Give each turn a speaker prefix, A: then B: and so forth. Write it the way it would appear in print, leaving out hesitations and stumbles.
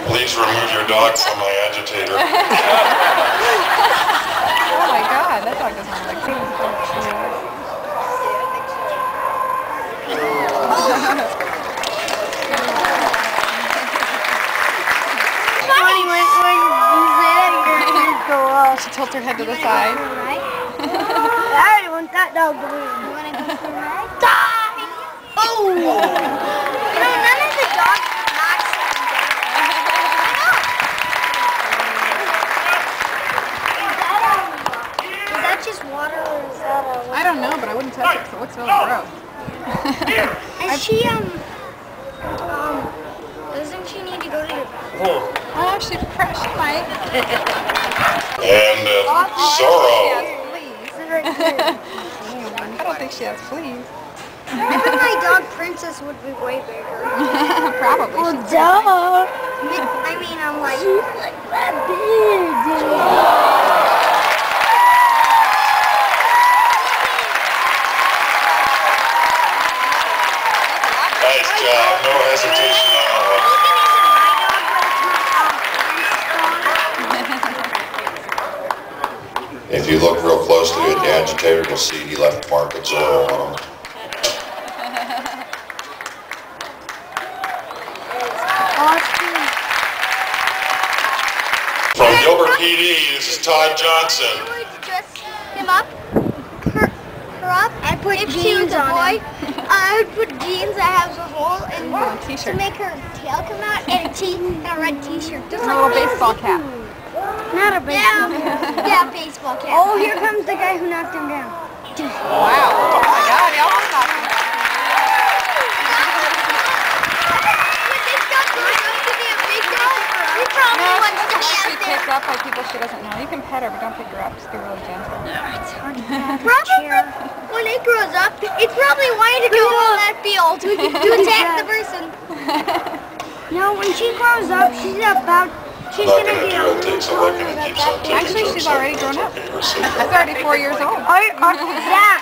A: Please remove your dog from my agitator.
B: Oh my god, that dog doesn't like things.
C: Funny when you say that, your ears go up.
B: She tilts her head to the side.
C: I already want that dog to win. You want to go for a ride? Die! Oh! You know, none of the dogs are not Is that just water or is that a...
B: I don't know, but I wouldn't touch it because it looks really gross.
C: Is she, doesn't she need to go to the...
B: Oh, she might.
A: And Zorro.
C: Is it right here?
B: I don't think she has fleas.
C: Maybe my dog Princess would be way bigger.
B: Probably.
C: Well, duh. I mean, I'm like... She's like that big,
A: Nice job. No hesitation on our one. If you look real closely at the agitator, you'll see he left a mark of Zorro on him. From Gilbert PD, this is Todd Johnson.
C: You would dress him up, her up, and put jeans on him. I would put jeans that have a hole and to make her tail come out, and a red t-shirt. Just
B: A
C: like
B: little baseball cap.
C: Not a baseball cap. Yeah, baseball cap. Oh, here comes the guy who knocked him down.
B: Wow. Oh my god, he almost knocked him down. She picked up by people she doesn't know. You can pet her, but don't pick her up. Just be really gentle.
C: It's hard to probably, when it grows up, it's probably wanting to go on that field to attack the person. No, when she grows up, she's going to be
A: Drill takes a licking and keeps on taking
B: Actually, she's already grown up. She's already 4 years old.
C: Zach.